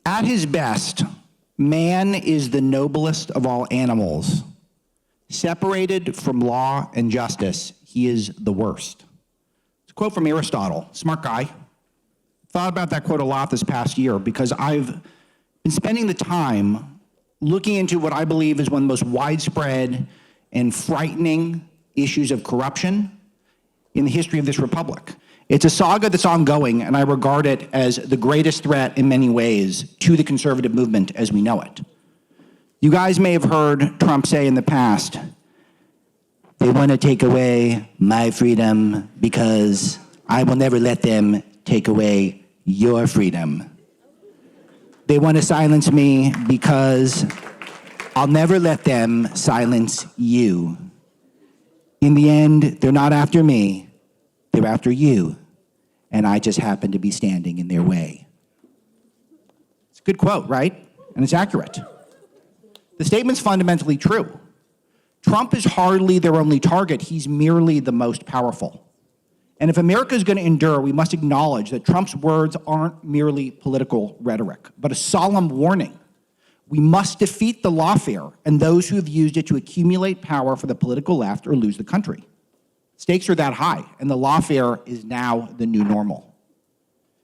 At his best, man is the noblest of all animals. Separated from law and justice, he is the worst. It's a quote from Aristotle, smart guy. Thought about that quote a lot this past year because I've been spending the time looking into what I believe is one of the most widespread and frightening issues of corruption in the history of this republic. It's a saga that's ongoing, and I regard it as the greatest threat in many ways to the conservative movement as we know it. You guys may have heard Trump say in the past, they want to take away my freedom because I will never let them take away your freedom. They want to silence me because I'll never let them silence you. In the end, they're not after me, they're after you, and I just happen to be standing in their way. It's a good quote, right? And it's accurate. The statement's fundamentally true. Trump is hardly their only target, he's merely the most powerful. And if America is going to endure, we must acknowledge that Trump's words aren't merely political rhetoric, but a solemn warning. We must defeat the lawfare and those who have used it to accumulate power for the political left or lose the country. Stakes are that high, and the lawfare is now the new normal.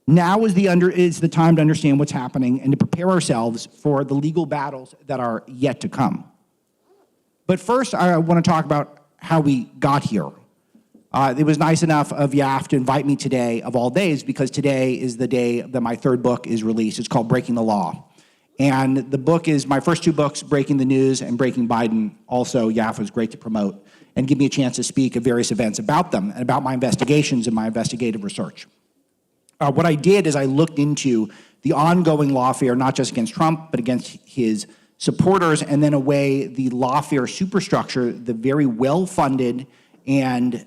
Now is the time to understand what's happening and to prepare ourselves for the legal battles that are yet to come. But first, I want to talk about how we got here. It was nice enough of YAF to invite me today, of all days, because today is the day that my third book is released. It's called Breaking the Law. And the book is my first two books, Breaking the News and Breaking Biden. Also, YAF was great to promote and give me a chance to speak at various events about them and about my investigations and my investigative research. What I did is I looked into the ongoing lawfare, not just against Trump, but against his supporters, and then away the lawfare superstructure, the very well-funded and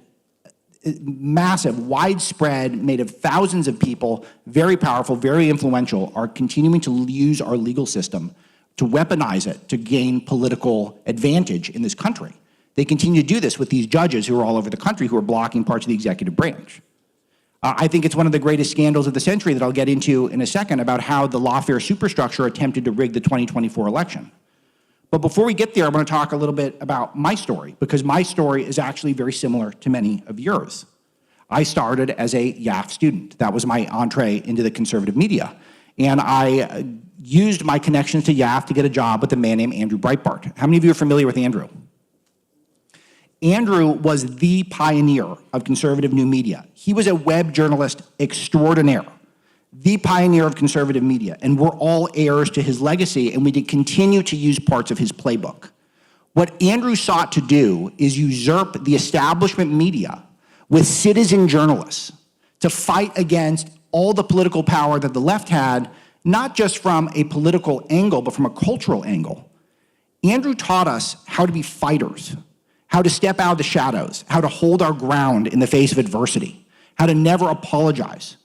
massive, widespread, made of thousands of people, very powerful, very influential, are continuing to use our legal system to weaponize it, to gain political advantage in this country. They continue to do this with these judges who are all over the country who are blocking parts of the executive branch. I think it's one of the greatest scandals of the century that I'll get into in a second about how the lawfare superstructure attempted to rig the 2024 election. But before we get there, I want to talk a little bit about my story, because my story is actually very similar to many of yours. I started as a YAF student. That was my entree into the conservative media. And I used my connections to YAF to get a job with a man named Andrew Breitbart. How many of you are familiar with Andrew? Andrew was the pioneer of conservative new media. He was a web journalist extraordinaire, the pioneer of conservative media, and we're all heirs to his legacy, and we did continue to use parts of his playbook. What Andrew sought to do is usurp the establishment media with citizen journalists to fight against all the political power that the left had, not just from a political angle, but from a cultural angle. Andrew taught us how to be fighters, how to step out of the shadows, how to hold our ground in the face of adversity, how to never apologize.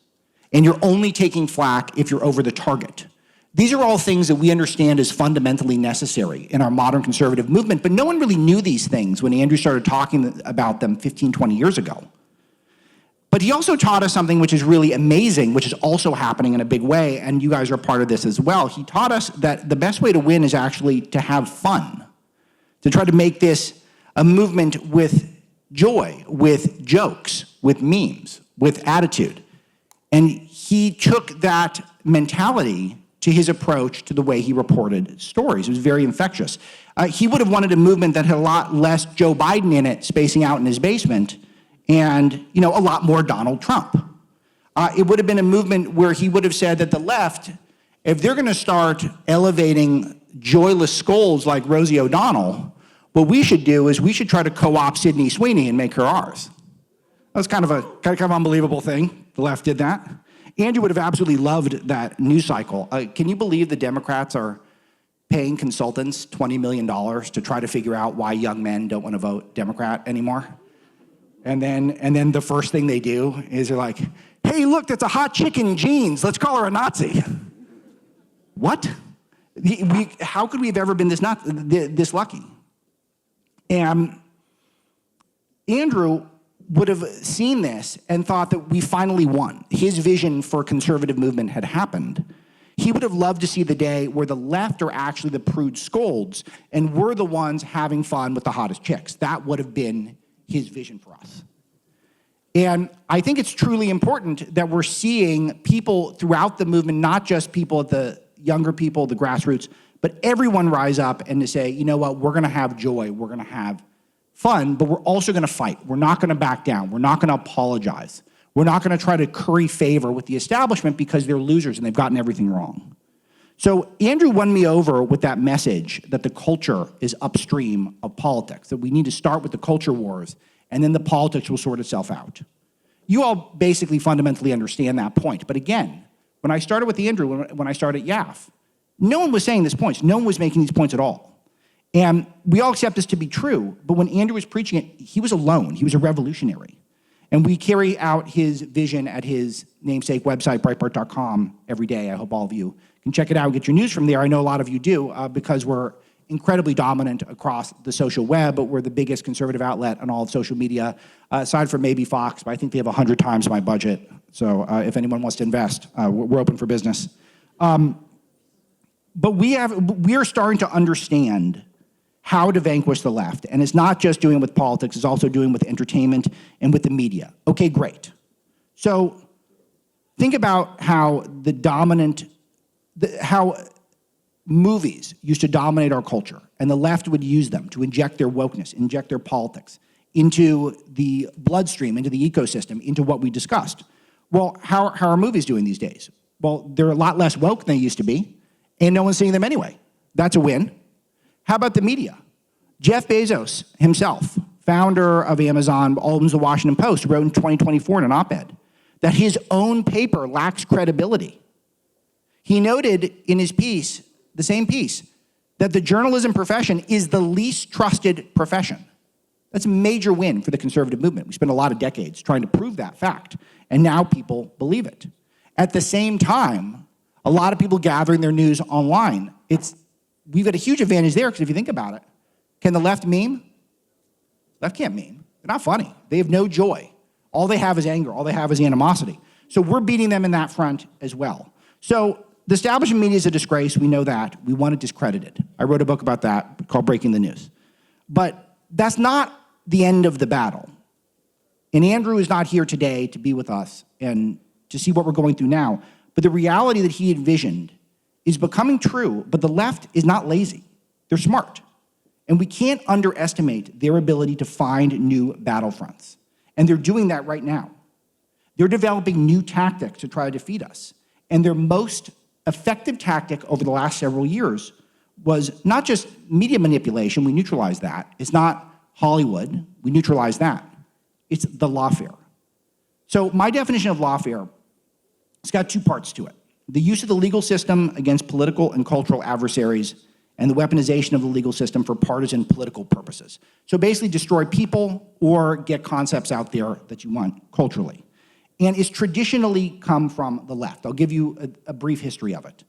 And you're only taking flack if you're over the target. These are all things that we understand as fundamentally necessary in our modern conservative movement, but no one really knew these things when Andrew started talking about them 15, 20 years ago. But he also taught us something which is really amazing, which is also happening in a big way, and you guys are part of this as well. He taught us that the best way to win is actually to have fun, to try to make this a movement with joy, with jokes, with memes, with attitude. And he took that mentality to his approach to the way he reported stories. It was very infectious. He would have wanted a movement that had a lot less Joe Biden in it, spacing out in his basement, and a lot more Donald Trump. It would have been a movement where he would have said that the left, if they're going to start elevating joyless scolds like Rosie O'Donnell, what we should do is we should try to co-opt Sydney Sweeney and make her ours. That was kind of an unbelievable thing. The left did that. Andrew would have absolutely loved that news cycle. Can you believe the Democrats are paying consultants $20 million to try to figure out why young men don't want to vote Democrat anymore? And then the first thing they do is they're like, hey, look, that's a hot chick in jeans. Let's call her a Nazi. What? How could we have ever been this lucky? And Andrew would have seen this and thought that we finally won. His vision for conservative movement had happened. He would have loved to see the day where the left are actually the prude scolds and we're the ones having fun with the hottest chicks. That would have been his vision for us. And I think it's truly important that we're seeing people throughout the movement, not just people at the younger people, the grassroots, but everyone rise up and to say, you know what, we're gonna have joy, we're gonna have fun, but we're also gonna fight. We're not gonna back down, we're not gonna apologize. We're not gonna try to curry favor with the establishment because they're losers and they've gotten everything wrong. So Andrew won me over with that message that the culture is upstream of politics, that we need to start with the culture wars and then the politics will sort itself out. You all basically fundamentally understand that point. But again, when I started with Andrew, when I started at YAF, no one was saying these points. No one was making these points at all. And we all accept this to be true, but when Andrew was preaching it, he was alone. He was a revolutionary. And we carry out his vision at his namesake website, Breitbart.com, every day. I hope all of you can check it out and get your news from there. I know a lot of you do because we're incredibly dominant across the social web, but we're the biggest conservative outlet on all of social media, aside from maybe Fox, but I think they have 100 times my budget. So if anyone wants to invest, we're open for business. But we are starting to understand how to vanquish the left. And it's not just doing with politics, it's also doing with entertainment and with the media. Okay, great. So think about how how movies used to dominate our culture, and the left would use them to inject their wokeness, inject their politics into the bloodstream, into the ecosystem, into what we discussed. Well, how are movies doing these days? Well, they're a lot less woke than they used to be, and no one's seeing them anyway. That's a win. How about the media? Jeff Bezos himself, founder of Amazon, owns the Washington Post, wrote in 2024 in an op-ed that his own paper lacks credibility. He noted in his piece, the same piece, that the journalism profession is the least trusted profession. That's a major win for the conservative movement. We spent a lot of decades trying to prove that fact, and now people believe it. At the same time, a lot of people gathering their news online. We've got a huge advantage there, because if you think about it, can the left meme? Left can't meme. They're not funny. They have no joy. All they have is anger. All they have is animosity. So we're beating them in that front as well. So the establishment media is a disgrace. We know that. We want it discredited. I wrote a book about that called Breaking the News. But that's not the end of the battle. And Andrew is not here today to be with us and to see what we're going through now. But the reality that he envisioned is becoming true, but the left is not lazy. They're smart. And we can't underestimate their ability to find new battlefronts. And they're doing that right now. They're developing new tactics to try to defeat us. And their most effective tactic over the last several years was not just media manipulation, we neutralized that. It's not Hollywood, we neutralized that. It's the lawfare. So my definition of lawfare, it's got two parts to it. The use of the legal system against political and cultural adversaries, and the weaponization of the legal system for partisan political purposes. So basically destroy people or get concepts out there that you want culturally. And it's traditionally come from the left. I'll give you a brief history of it.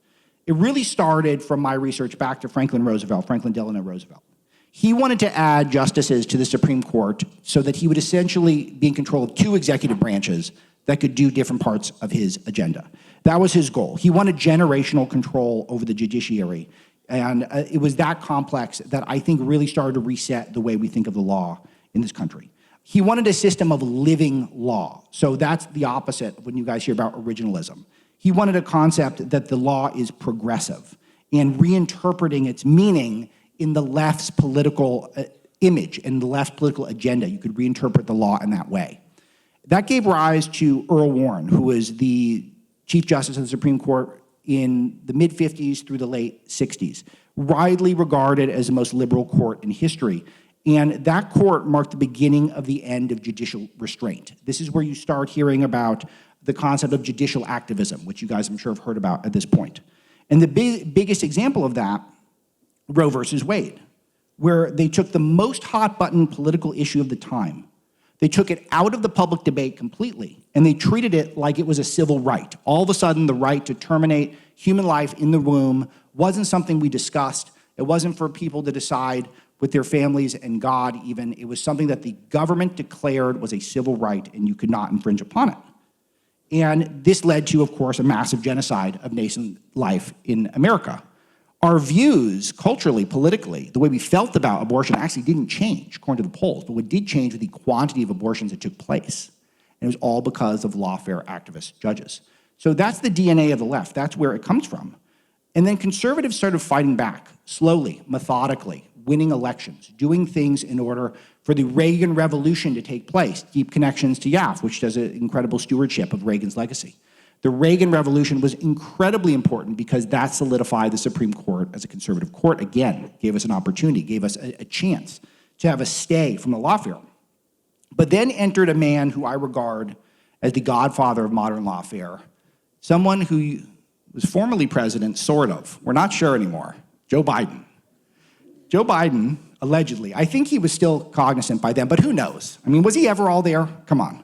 It really started from my research back to Franklin Delano Roosevelt. He wanted to add justices to the Supreme Court so that he would essentially be in control of two executive branches that could do different parts of his agenda. That was his goal. He wanted generational control over the judiciary. And it was that complex that I think really started to reset the way we think of the law in this country. He wanted a system of living law. So that's the opposite when you guys hear about originalism. He wanted a concept that the law is progressive and reinterpreting its meaning in the left's political image and the left's political agenda. You could reinterpret the law in that way. That gave rise to Earl Warren, who was the Chief Justice of the Supreme Court in the mid-50s through the late 60s, widely regarded as the most liberal court in history. And that court marked the beginning of the end of judicial restraint. This is where you start hearing about the concept of judicial activism, which you guys I'm sure have heard about at this point. And the biggest example of that, Roe versus Wade, where they took the most hot-button political issue of the time. They took it out of the public debate completely, and they treated it like it was a civil right. All of a sudden, the right to terminate human life in the womb wasn't something we discussed. It wasn't for people to decide with their families and God even. It was something that the government declared was a civil right, and you could not infringe upon it. And this led to, of course, a massive genocide of nascent life in America. Our views, culturally, politically, the way we felt about abortion actually didn't change, according to the polls, but what did change was the quantity of abortions that took place. And it was all because of lawfare activist judges. So that's the DNA of the left. That's where it comes from. And then conservatives started fighting back, slowly, methodically, winning elections, doing things in order for the Reagan Revolution to take place, deep connections to YAF, which does an incredible stewardship of Reagan's legacy. The Reagan Revolution was incredibly important because that solidified the Supreme Court as a conservative court. Again, gave us an opportunity, gave us a chance to have a stay from the lawfare. But then entered a man who I regard as the godfather of modern lawfare, someone who was formerly president, sort of. We're not sure anymore. Joe Biden. Joe Biden, allegedly, I think he was still cognizant by then, but who knows? I mean, was he ever all there? Come on.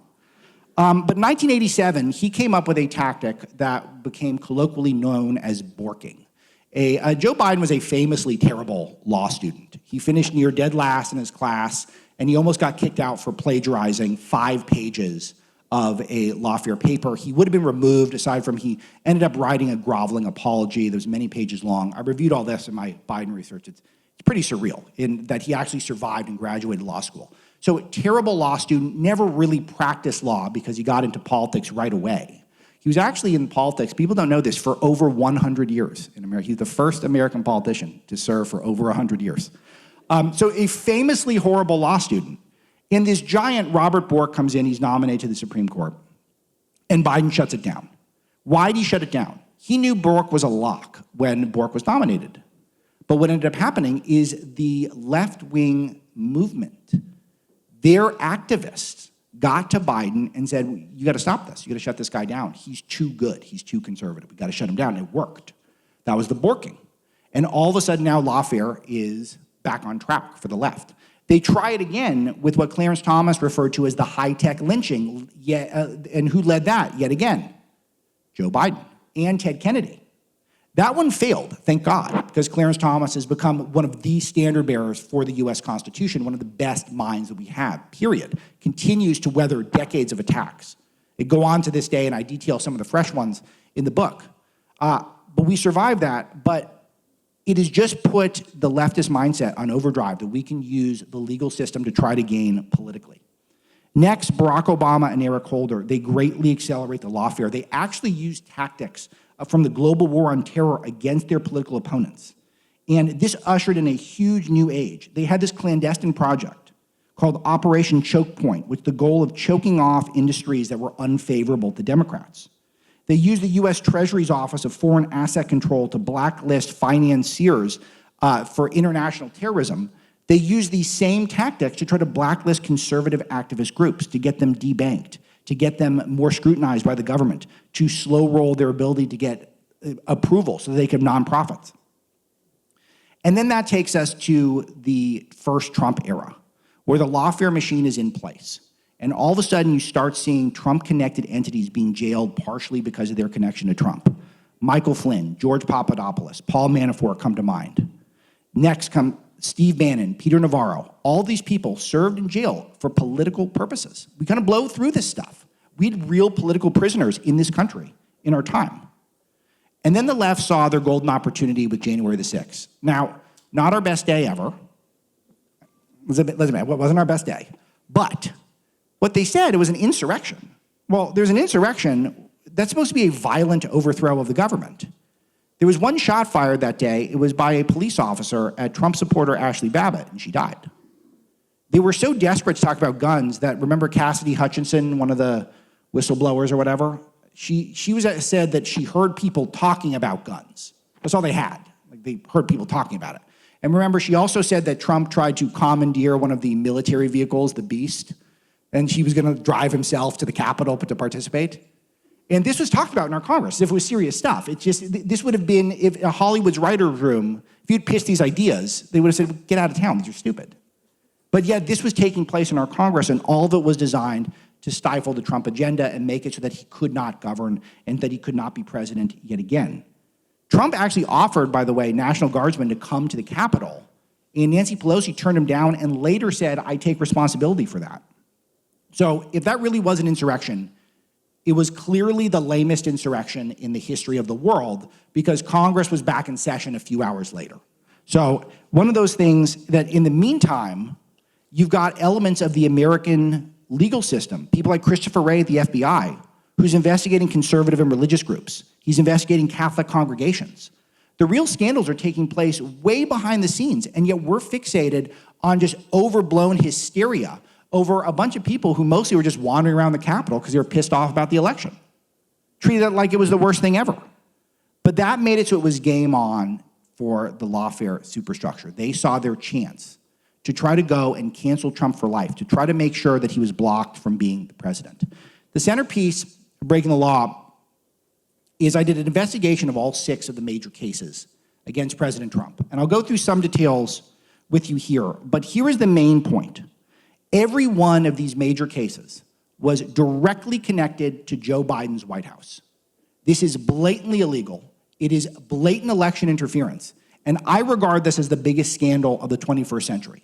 But in 1987, he came up with a tactic that became colloquially known as borking. Joe Biden was a famously terrible law student. He finished near dead last in his class, and he almost got kicked out for plagiarizing 5 pages of a lawfare paper. He would have been removed, aside from he ended up writing a groveling apology that was many pages long. I reviewed all this in my Biden research. It's pretty surreal in that he actually survived and graduated law school. So a terrible law student, never really practiced law because he got into politics right away. He was actually in politics, people don't know this, for over 100 years in America. He's the first American politician to serve for over 100 years. So a famously horrible law student. And this giant Robert Bork comes in, he's nominated to the Supreme Court, and Biden shuts it down. Why did he shut it down? He knew Bork was a lock when Bork was nominated. But what ended up happening is the left-wing movement, their activists got to Biden and said, you gotta stop this, you gotta shut this guy down. He's too good, he's too conservative, we gotta shut him down. It worked. That was the borking. And all of a sudden now lawfare is back on track for the left. They try it again with what Clarence Thomas referred to as the high-tech lynching, and who led that yet again? Joe Biden and Ted Kennedy. That one failed, thank God, because Clarence Thomas has become one of the standard bearers for the US Constitution, one of the best minds that we have, period. Continues to weather decades of attacks. They go on to this day, and I detail some of the fresh ones in the book. But we survived that, but it has just put the leftist mindset on overdrive that we can use the legal system to try to gain politically. Next, Barack Obama and Eric Holder, they greatly accelerate the lawfare. They actually use tactics from the global war on terror against their political opponents. And this ushered in a huge new age. They had this clandestine project called Operation Choke Point, with the goal of choking off industries that were unfavorable to Democrats. They used the US Treasury's Office of Foreign Asset Control to blacklist financiers for international terrorism. They used these same tactics to try to blacklist conservative activist groups, to get them debanked, to get them more scrutinized by the government, to slow roll their ability to get approval so they could have nonprofits. And then that takes us to the first Trump era, where the lawfare machine is in place. And all of a sudden you start seeing Trump-connected entities being jailed partially because of their connection to Trump. Michael Flynn, George Papadopoulos, Paul Manafort come to mind. Next come Steve Bannon, Peter Navarro. All these people served in jail for political purposes. We kind of blow through this stuff. We had real political prisoners in this country in our time. And then the left saw their golden opportunity with January the 6th. Now, not our best day ever. Let's admit, it wasn't our best day. But what they said, it was an insurrection. Well, there's an insurrection that's supposed to be a violent overthrow of the government. There was one shot fired that day. It was by a police officer at Trump supporter Ashley Babbitt, and she died. They were so desperate to talk about guns that, remember Cassidy Hutchinson, one of the whistleblowers or whatever? She said that she heard people talking about guns. That's all they had. Like, they heard people talking about it. And remember, she also said that Trump tried to commandeer one of the military vehicles, the Beast, and she was going to drive himself to the Capitol to participate. And this was talked about in our Congress as if it was serious stuff. It's just, this would have been, if a Hollywood's writer's room, if you'd pitched these ideas, they would have said, get out of town, these are stupid. But yet this was taking place in our Congress, and all of it was designed to stifle the Trump agenda and make it so that he could not govern and that he could not be president yet again. Trump actually offered, by the way, National Guardsmen to come to the Capitol, and Nancy Pelosi turned him down and later said, I take responsibility for that. So if that really was an insurrection, It was clearly the lamest insurrection in the history of the world because Congress was back in session a few hours later. So one of those things that in the meantime, you've got elements of the American legal system, people like Christopher Wray at the FBI, who's investigating conservative and religious groups. He's investigating Catholic congregations. The real scandals are taking place way behind the scenes, and yet we're fixated on just overblown hysteria over a bunch of people who mostly were just wandering around the Capitol because they were pissed off about the election. Treated it like it was the worst thing ever. But that made it so it was game on for the Lawfare superstructure. They saw their chance to try to go and cancel Trump for life, to try to make sure that he was blocked from being the president. The centerpiece of breaking the law is I did an investigation of all 6 of the major cases against President Trump. And I'll go through some details with you here, but here is the main point. Every one of these major cases was directly connected to Joe Biden's White House. This is blatantly illegal. It is blatant election interference. And I regard this as the biggest scandal of the 21st century.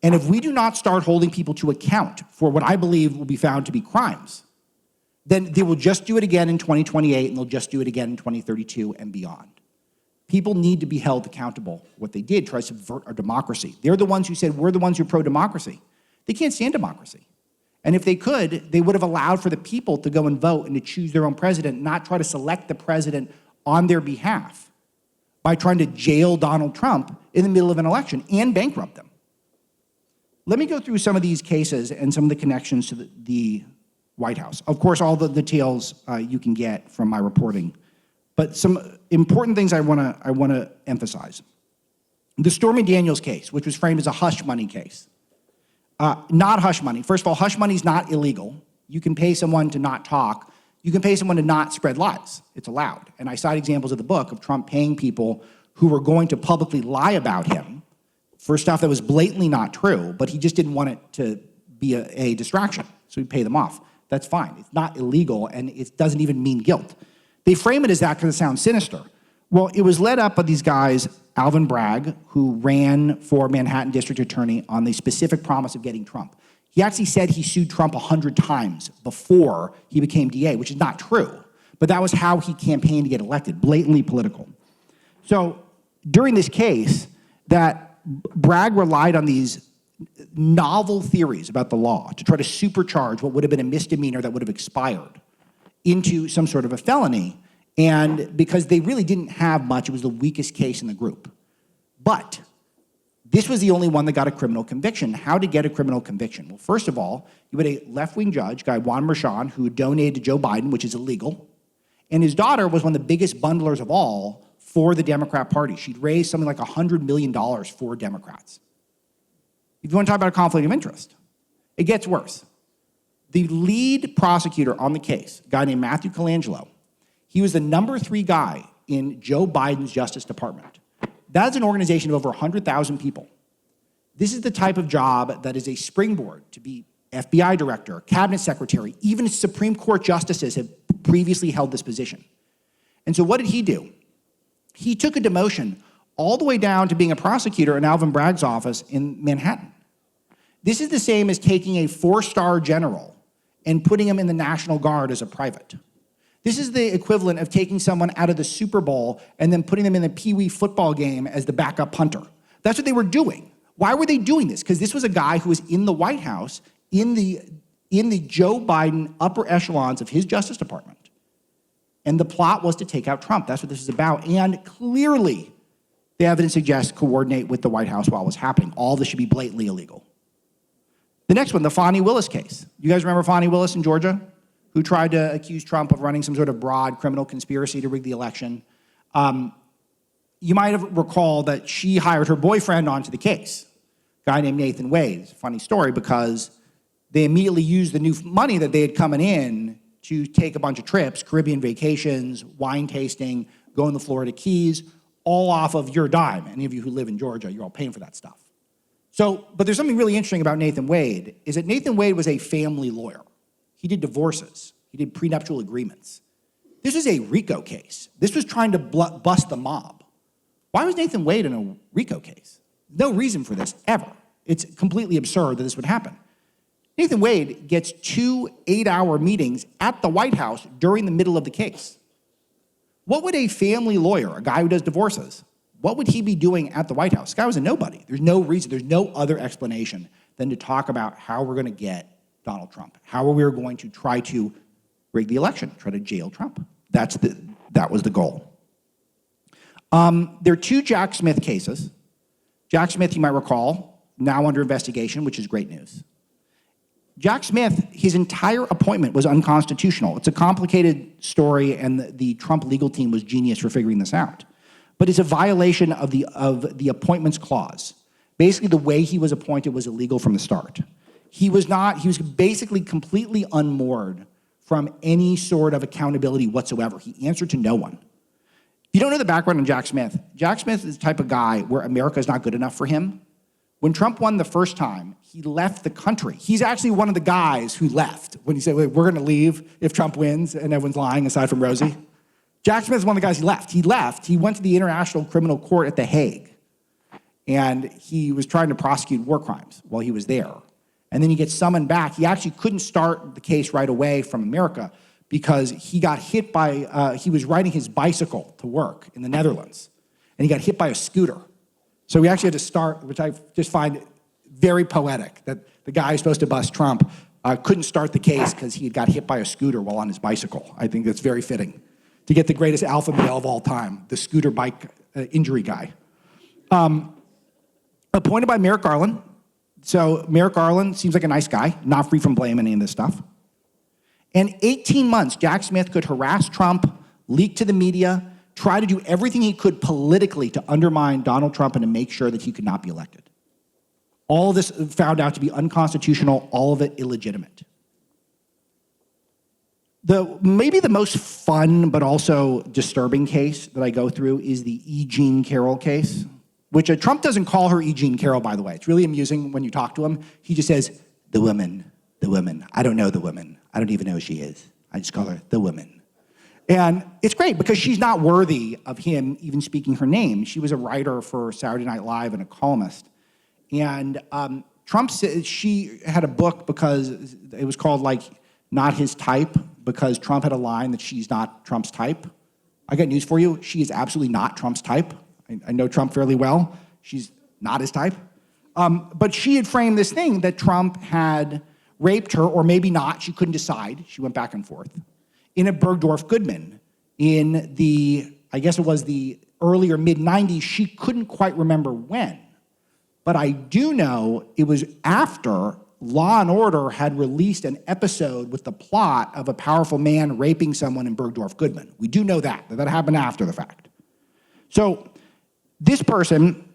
And if we do not start holding people to account for what I believe will be found to be crimes, then they will just do it again in 2028 and they'll just do it again in 2032 and beyond. People need to be held accountable for what they did, try to subvert our democracy. They're the ones who said, we're the ones who are pro-democracy. They can't stand democracy. And if they could, they would have allowed for the people to go and vote and to choose their own president, not try to select the president on their behalf by trying to jail Donald Trump in the middle of an election and bankrupt them. Let me go through some of these cases and some of the connections to the White House. Of course, all the details you can get from my reporting, but some important things I want to emphasize. The Stormy Daniels case, which was framed as a hush money case. Not hush money. First of all, hush money is not illegal. You can pay someone to not talk. You can pay someone to not spread lies. It's allowed. And I cite examples of the book of Trump paying people who were going to publicly lie about him for stuff that was blatantly not true, but he just didn't want it to be a distraction, so he'd pay them off. That's fine. It's not illegal, and it doesn't even mean guilt. They frame it as that because it sounds sinister. Well, it was led up by these guys, Alvin Bragg, who ran for Manhattan District Attorney on the specific promise of getting Trump. He actually said he sued Trump 100 times before he became DA, which is not true, but that was how he campaigned to get elected, blatantly political. So during this case, that Bragg relied on these novel theories about the law to try to supercharge what would have been a misdemeanor that would have expired into some sort of a felony. And because they really didn't have much, it was the weakest case in the group. But this was the only one that got a criminal conviction. How to get a criminal conviction? Well, first of all, you had a left-wing judge, guy Juan Merchan, who donated to Joe Biden, which is illegal. And his daughter was one of the biggest bundlers of all for the Democrat Party. She'd raised something like $100 million for Democrats. If you want to talk about a conflict of interest, it gets worse. The lead prosecutor on the case, a guy named Matthew Colangelo, he was the #3 guy in Joe Biden's Justice Department. That's an organization of over 100,000 people. This is the type of job that is a springboard to be FBI director, cabinet secretary, even Supreme Court justices have previously held this position. And so what did he do? He took a demotion all the way down to being a prosecutor in Alvin Bragg's office in Manhattan. This is the same as taking a 4-star general and putting him in the National Guard as a private. This is the equivalent of taking someone out of the Super Bowl and then putting them in the Pee Wee football game as the backup punter. That's what they were doing. Why were they doing this? Because this was a guy who was in the White House, in the Joe Biden upper echelons of his Justice Department. And the plot was to take out Trump. That's what this is about. And clearly, the evidence suggests coordinate with the White House while it was happening. All this should be blatantly illegal. The next one, the Fani Willis case. You guys remember Fani Willis in Georgia, who tried to accuse Trump of running some sort of broad criminal conspiracy to rig the election? You might have recalled that she hired her boyfriend onto the case, a guy named Nathan Wade. It's a funny story because they immediately used the new money that they had coming in to take a bunch of trips, Caribbean vacations, wine tasting, going to the Florida Keys, all off of your dime. Any of you who live in Georgia, you're all paying for that stuff. So, but there's something really interesting about Nathan Wade, is that Nathan Wade was a family lawyer. He did divorces. He did prenuptial agreements. This was a RICO case. This was trying to bust the mob. Why was Nathan Wade in a RICO case? No reason for this, ever. It's completely absurd that this would happen. Nathan Wade gets 2 8-hour meetings at the White House during the middle of the case. What would a family lawyer, a guy who does divorces, what would he be doing at the White House? This guy was a nobody. There's no reason, there's no other explanation than to talk about how we're going to get Donald Trump, how we're going to try to rig the election, try to jail Trump. That was the goal. There are 2 Jack Smith cases. Jack Smith, you might recall, now under investigation, which is great news. Jack Smith, his entire appointment was unconstitutional. It's a complicated story, and the Trump legal team was genius for figuring this out. But it's a violation of the appointments clause. Basically, the way he was appointed was illegal from the start. He was basically completely unmoored from any sort of accountability whatsoever. He answered to no one. If you don't know the background on Jack Smith is the type of guy where America is not good enough for him. When Trump won the first time, he left the country. He's actually one of the guys who left when he said, we're going to leave if Trump wins, and everyone's lying aside from Rosie. Jack Smith is one of the guys he left. He went to the International Criminal Court at The Hague, and he was trying to prosecute war crimes while he was there. And then he gets summoned back. He actually couldn't start the case right away from America because he got hit by, he was riding his bicycle to work in the Netherlands, and he got hit by a scooter. So we actually had to start, which I just find very poetic, that the guy who's supposed to bust Trump couldn't start the case because he got hit by a scooter while on his bicycle. I think that's very fitting to get the greatest alpha male of all time, the scooter bike injury guy. Appointed by Merrick Garland. So Merrick Garland seems like a nice guy, not free from blame in any of this stuff. And 18 months, Jack Smith could harass Trump, leak to the media, try to do everything he could politically to undermine Donald Trump and to make sure that he could not be elected. All of this found out to be unconstitutional, all of it illegitimate. Maybe the most fun but also disturbing case that I go through is the E. Jean Carroll case, which Trump doesn't call her E. Jean Carroll, by the way. It's really amusing when you talk to him. He just says, the woman. I don't know the woman. I don't even know who she is. I just call her the woman. And it's great because she's not worthy of him even speaking her name. She was a writer for Saturday Night Live and a columnist. And Trump said she had a book because it was called like Not His Type, because Trump had a line that she's not Trump's type. I got news for you. She is absolutely not Trump's type. I know Trump fairly well. She's not his type. But she had framed this thing that Trump had raped her, or maybe not. She couldn't decide. She went back and forth. In a Bergdorf Goodman in I guess it was the earlier mid-90s. She couldn't quite remember when. But I do know it was after Law and Order had released an episode with the plot of a powerful man raping someone in Bergdorf Goodman. We do know that happened after the fact. So this person,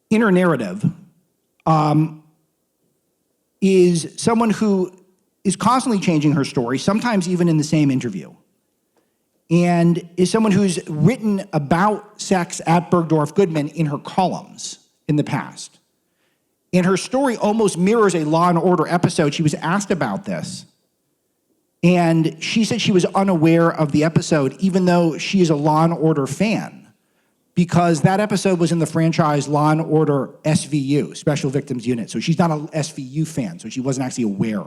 in her narrative, is someone who is constantly changing her story, sometimes even in the same interview, and is someone who's written about sex at Bergdorf Goodman in her columns in the past. And her story almost mirrors a Law and Order episode. She was asked about this, and she said she was unaware of the episode, even though she is a Law and Order fan, because that episode was in the franchise Law and Order SVU, Special Victims Unit. So she's not an SVU fan, so she wasn't actually aware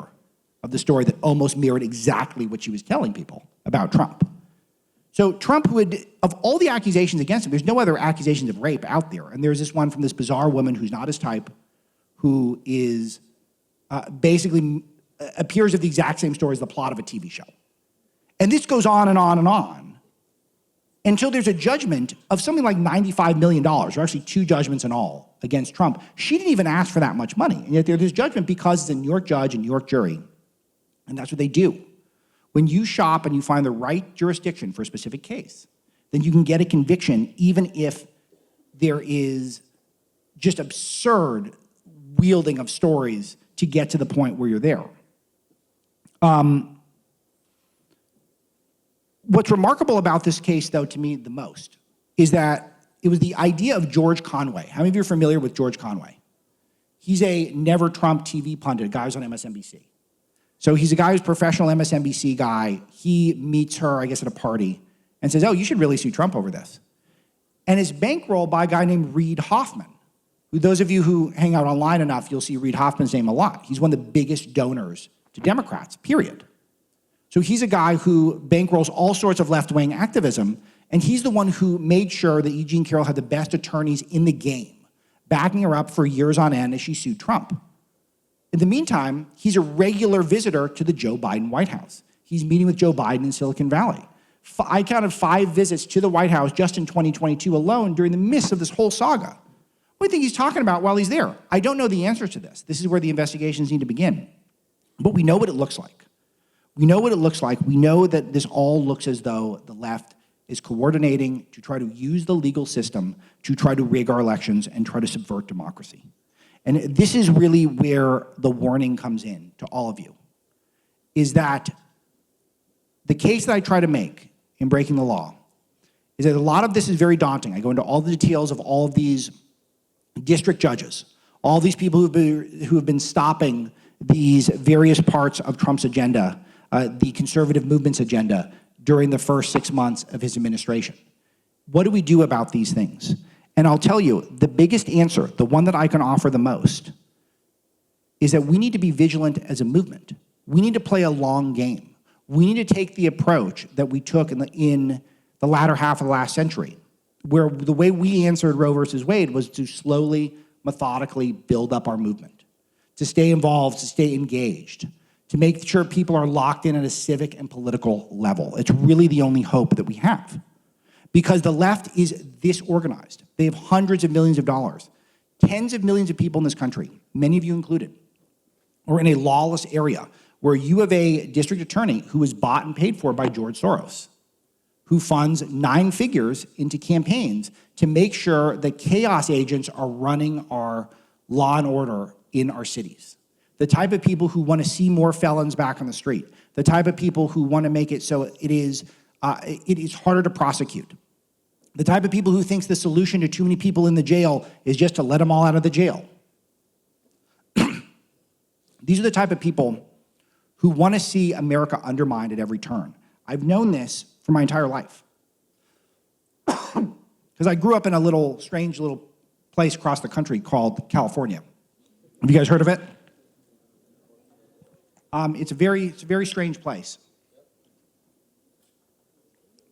of the story that almost mirrored exactly what she was telling people about Trump. So Trump would, of all the accusations against him, there's no other accusations of rape out there. And there's this one from this bizarre woman who's not his type, who is basically appears of the exact same story as the plot of a TV show. And this goes on and on and on until there's a judgment of something like $95 million, or actually 2 judgments in all, against Trump. She didn't even ask for that much money. And yet there's judgment because it's a New York judge and New York jury. And that's what they do. When you shop and you find the right jurisdiction for a specific case, then you can get a conviction even if there is just absurd wielding of stories to get to the point where you're there. What's remarkable about this case, though, to me the most, is that it was the idea of George Conway. How many of you are familiar with George Conway? He's a never Trump TV pundit, a guy who's on MSNBC. So he's a guy who's a professional MSNBC guy. He meets her, I guess, at a party and says, oh, you should really sue Trump over this. And it's bankrolled by a guy named Reid Hoffman. Those of you who hang out online enough, you'll see Reid Hoffman's name a lot. He's one of the biggest donors to Democrats, period. So he's a guy who bankrolls all sorts of left-wing activism, and he's the one who made sure that E. Jean Carroll had the best attorneys in the game, backing her up for years on end as she sued Trump. In the meantime, he's a regular visitor to the Joe Biden White House. He's meeting with Joe Biden in Silicon Valley. I counted 5 visits to the White House just in 2022 alone during the midst of this whole saga. What do you think he's talking about while he's there? I don't know the answers to this. This is where the investigations need to begin. But we know what it looks like. We know what it looks like. We know that this all looks as though the left is coordinating to try to use the legal system to try to rig our elections and try to subvert democracy. And this is really where the warning comes in to all of you, is that the case that I try to make in breaking the law is that a lot of this is very daunting. I go into all the details of all of these district judges, all these people who have been stopping these various parts of Trump's agenda, the conservative movement's agenda, during the first 6 months of his administration. What do we do about these things? And I'll tell you, the biggest answer, the one that I can offer the most, is that we need to be vigilant as a movement. We need to play a long game. We need to take the approach that we took in the latter half of the last century, where the way we answered Roe versus Wade was to slowly, methodically build up our movement, to stay involved, to stay engaged, to make sure people are locked in at a civic and political level. It's really the only hope that we have. Because the left is disorganized. They have hundreds of millions of dollars. Tens of millions of people in this country, many of you included, are in a lawless area where you have a district attorney who is bought and paid for by George Soros, who funds 9 figures into campaigns to make sure that chaos agents are running our law and order in our cities. The type of people who want to see more felons back on the street. The type of people who want to make it so it is harder to prosecute. The type of people who thinks the solution to too many people in the jail is just to let them all out of the jail. These are the type of people who want to see America undermined at every turn. I've known this for my entire life. Because I grew up in a little strange little place across the country called California. Have you guys heard of it? It's a very strange place.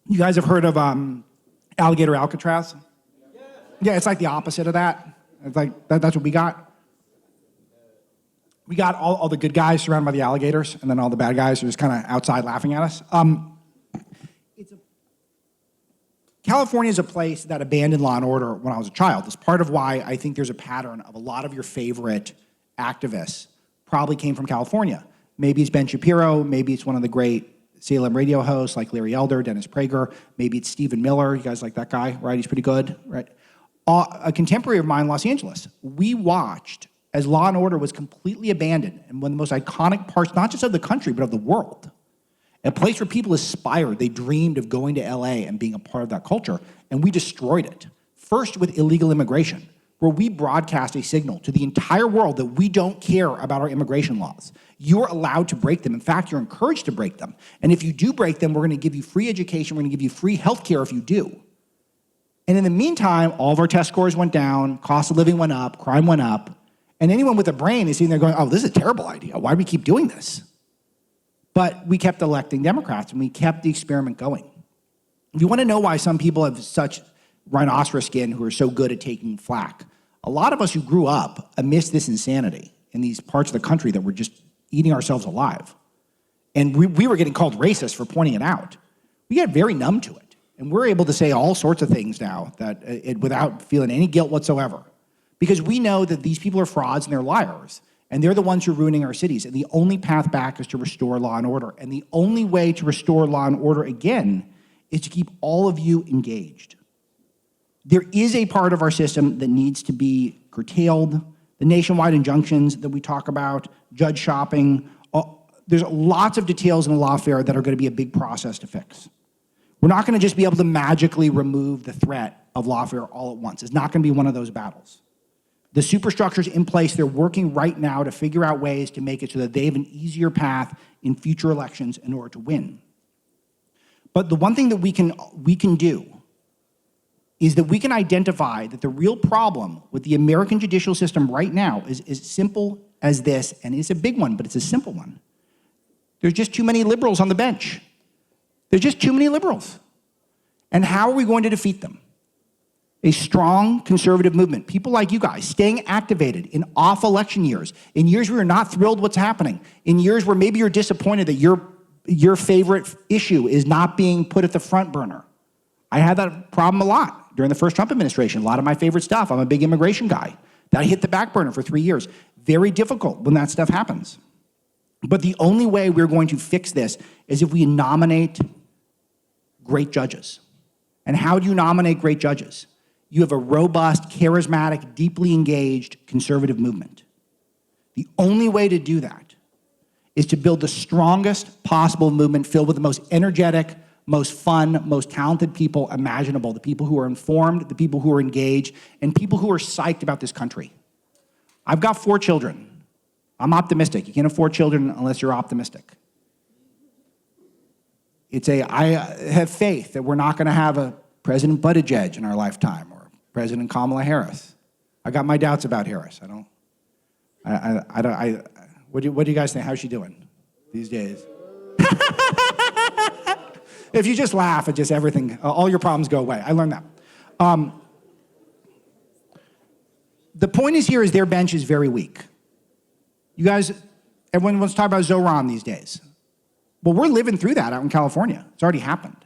You guys have heard of Alligator Alcatraz? Yeah, it's like the opposite of that. It's like that's what we got. We got all the good guys surrounded by the alligators, and then all the bad guys are just kind of outside laughing at us. California is a place that abandoned law and order when I was a child. It's part of why I think there's a pattern of a lot of your favorite activists probably came from California. Maybe it's Ben Shapiro, maybe it's one of the great Salem radio hosts like Larry Elder, Dennis Prager, maybe it's Stephen Miller. You guys like that guy, right? He's pretty good, right? A contemporary of mine in Los Angeles. We watched as law and order was completely abandoned and one of the most iconic parts, not just of the country, but of the world. A place where people aspired, they dreamed of going to LA and being a part of that culture, and we destroyed it. First with illegal immigration, where we broadcast a signal to the entire world that we don't care about our immigration laws. You're allowed to break them. In fact, you're encouraged to break them. And if you do break them, we're going to give you free education, we're going to give you free health care if you do. And in the meantime, all of our test scores went down, cost of living went up, crime went up, and anyone with a brain is sitting there going, oh, this is a terrible idea. Why do we keep doing this? But we kept electing Democrats, and we kept the experiment going. If you want to know why some people have such rhinoceros skin who are so good at taking flack, a lot of us who grew up amidst this insanity in these parts of the country that were just eating ourselves alive, and we were getting called racist for pointing it out, we got very numb to it. And we're able to say all sorts of things now that without feeling any guilt whatsoever. Because we know that these people are frauds and they're liars, and they're the ones who are ruining our cities. And the only path back is to restore law and order. And the only way to restore law and order again is to keep all of you engaged. There is a part of our system that needs to be curtailed. The nationwide injunctions that we talk about, judge shopping, there's lots of details in the Lawfare that are going to be a big process to fix. We're not going to just be able to magically remove the threat of Lawfare all at once. It's not going to be one of those battles. The superstructure's in place. They're working right now to figure out ways to make it so that they have an easier path in future elections in order to win. But the one thing that we can do is that we can identify that the real problem with the American judicial system right now is as simple as this, and it's a big one, but it's a simple one. There's just too many liberals on the bench. There's just too many liberals. And how are we going to defeat them? A strong conservative movement, people like you guys, staying activated in off-election years, in years where you're not thrilled what's happening, in years where maybe you're disappointed that your favorite issue is not being put at the front burner. I had that problem a lot during the first Trump administration. A lot of my favorite stuff, I'm a big immigration guy. That hit the back burner for 3 years. Very difficult when that stuff happens. But the only way we're going to fix this is if we nominate great judges. And how do you nominate great judges? You have a robust, charismatic, deeply engaged conservative movement. The only way to do that is to build the strongest possible movement filled with the most energetic, most fun, most talented people imaginable, the people who are informed, the people who are engaged, and people who are psyched about this country. I've got 4 children. I'm optimistic. You can't afford children unless you're optimistic. I have faith that we're not going to have a President Buttigieg in our lifetime or President Kamala Harris. I got my doubts about Harris. What do you guys think? How's she doing these days? If you just laugh at just everything, all your problems go away. I learned that. The point is here is their bench is very weak. You guys, everyone wants to talk about Zoran these days. Well, we're living through that out in California. It's already happened.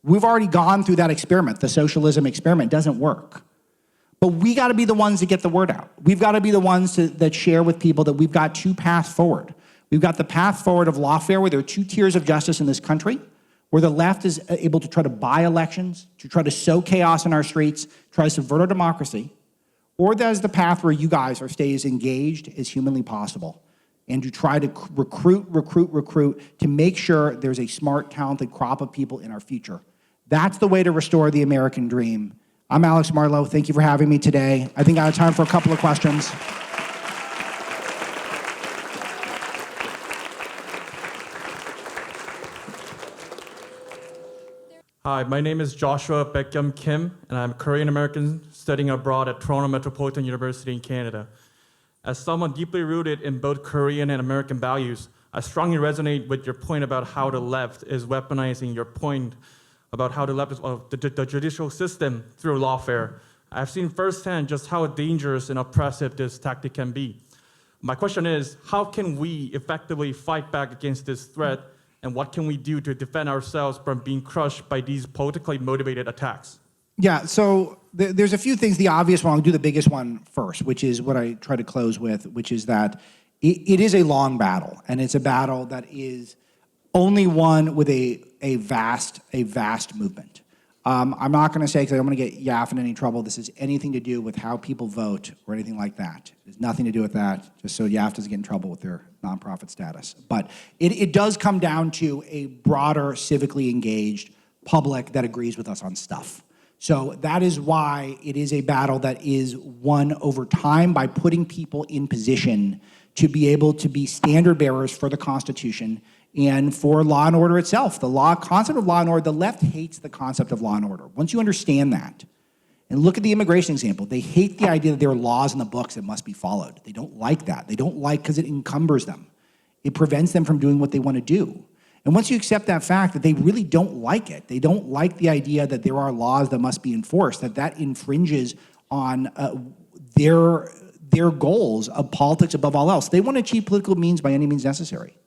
We've already gone through that experiment. The socialism experiment doesn't work. But we got to be the ones that get the word out. We've got to be the ones that share with people that we've got 2 paths forward. We've got the path forward of lawfare, where there are 2 tiers of justice in this country, where the left is able to try to buy elections, to try to sow chaos in our streets, try to subvert our democracy. Or there's the path where you guys stay as engaged as humanly possible and to try to recruit to make sure there's a smart, talented crop of people in our future. That's the way to restore the American dream. I'm Alex Marlow. Thank you for having me today. I think I have time for a couple of questions. Hi, my name is Joshua Beckham Kim, and I'm a Korean-American studying abroad at Toronto Metropolitan University in Canada. As someone deeply rooted in both Korean and American values, I strongly resonate with your point about how the left is weaponizing your point about how the left is the judicial system through lawfare. I've seen firsthand just how dangerous and oppressive this tactic can be. My question is, how can we effectively fight back against this threat, and what can we do to defend ourselves from being crushed by these politically motivated attacks? Yeah, so there's a few things. The obvious one, I'll do the biggest one first, which is what I try to close with, which is that it is a long battle, and it's a battle that is only won with a vast movement. I'm not going to say, because I don't want to get Yaf in any trouble, this has anything to do with how people vote or anything like that. There's nothing to do with that, just so Yaf doesn't get in trouble with their nonprofit status. But it does come down to a broader, civically engaged public that agrees with us on stuff. So that is why it is a battle that is won over time by putting people in position to be able to be standard bearers for the Constitution and for law and order itself. The concept of law and order, the left hates the concept of law and order. Once you understand that, and look at the immigration example, they hate the idea that there are laws in the books that must be followed. They don't like that. They don't like because it encumbers them. It prevents them from doing what they want to do. And once you accept that fact that they really don't like it, they don't like the idea that there are laws that must be enforced, that infringes on their goals of politics above all else. They want to achieve political means by any means necessary.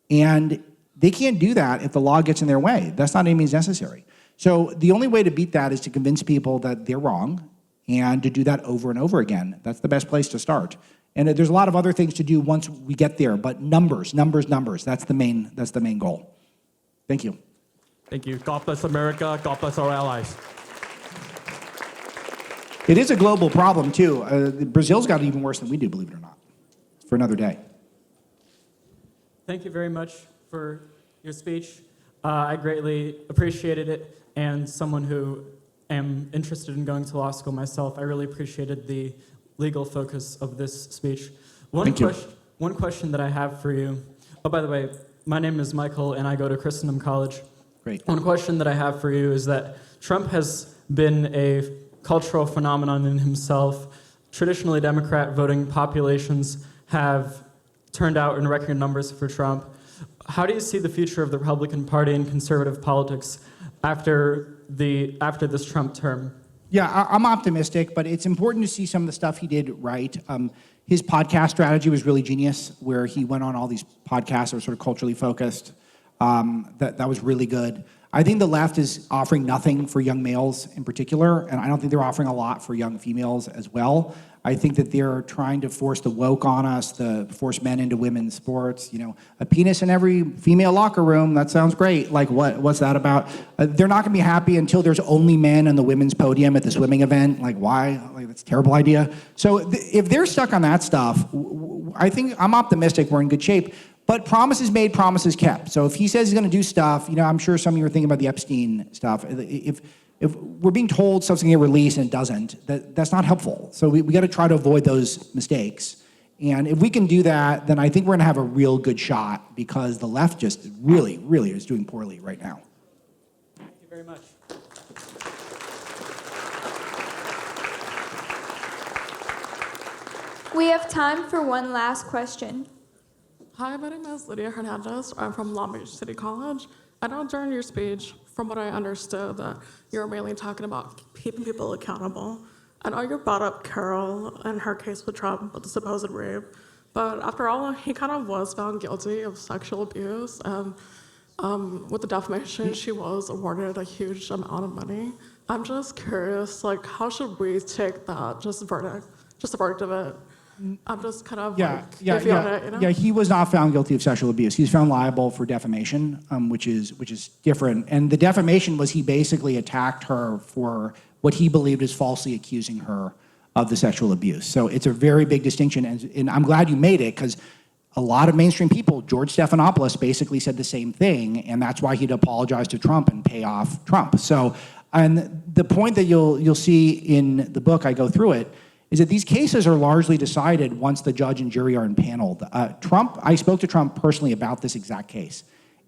And they can't do that if the law gets in their way. That's not any means necessary. So the only way to beat that is to convince people that they're wrong and to do that over and over again. That's the best place to start. And there's a lot of other things to do once we get there, but numbers. That's the main goal. Thank you. Thank you. God bless America. God bless our allies. It is a global problem, too. Brazil's got it even worse than we do, believe it or not. For another day. Thank you very much for your speech. I greatly appreciated it, and someone who am interested in going to law school myself, I really appreciated the legal focus of this speech. One question that I have for you, oh, by the way, my name is Michael, and I go to Christendom College. Great. One question that I have for you is that Trump has been a cultural phenomenon in himself. Traditionally Democrat voting populations have turned out in record numbers for Trump. How do you see the future of the Republican Party and conservative politics after this Trump term? Yeah, I'm optimistic, but it's important to see some of the stuff he did right. His podcast strategy was really genius, where he went on all these podcasts that were sort of culturally focused. That was really good. I think the left is offering nothing for young males in particular, and I don't think they're offering a lot for young females as well. I think that they're trying to force the woke on us, force men into women's sports. You know, a penis in every female locker room, that sounds great. Like, what's that about? They're not gonna be happy until there's only men on the women's podium at the swimming event. Like, why? Like, that's a terrible idea. So if they're stuck on that stuff, I think I'm optimistic we're in good shape. But promises made, promises kept. So if he says he's going to do stuff, you know, I'm sure some of you are thinking about the Epstein stuff. If we're being told stuff's going to get released and it doesn't, that's not helpful. So we got to try to avoid those mistakes. And if we can do that, then I think we're going to have a real good shot, because the left just really, really is doing poorly right now. Thank you very much. We have time for one last question. Hi, my name is Lydia Hernandez. I'm from Long Beach City College. I know during your speech, from what I understood, that you were mainly talking about keeping people accountable. I know you brought up Carol and her case with Trump with the supposed rape, but after all, he kind of was found guilty of sexual abuse, and with the defamation, she was awarded a huge amount of money. I'm just curious, like, how should we take that, just the verdict of it? I'm just kind of iffy on it, you know? Yeah, he was not found guilty of sexual abuse. He was found liable for defamation, which is different. And the defamation was he basically attacked her for what he believed is falsely accusing her of the sexual abuse. So it's a very big distinction, and I'm glad you made it, because a lot of mainstream people, George Stephanopoulos basically said the same thing, and that's why he'd apologize to Trump and pay off Trump. So, and the point that you'll see in the book, I go through it, is that these cases are largely decided once the judge and jury are impaneled. I spoke to Trump personally about this exact case,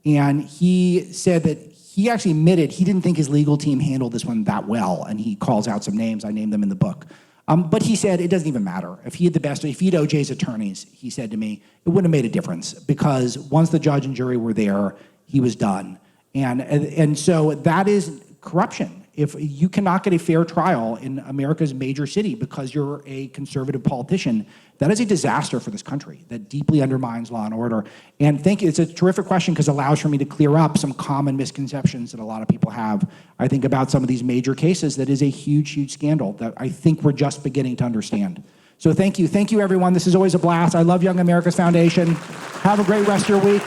and he said that he actually admitted he didn't think his legal team handled this one that well, and he calls out some names. I named them in the book. But he said it doesn't even matter. If he had OJ's attorneys, he said to me, it wouldn't have made a difference, because once the judge and jury were there, he was done. And so that is corruption. If you cannot get a fair trial in America's major city because you're a conservative politician, that is a disaster for this country. That deeply undermines law and order. And it's a terrific question, because it allows for me to clear up some common misconceptions that a lot of people have, I think, about some of these major cases. That is a huge, huge scandal that I think we're just beginning to understand. So thank you. Thank you, everyone. This is always a blast. I love Young America's Foundation. Have a great rest of your week.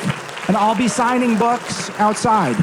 And I'll be signing books outside.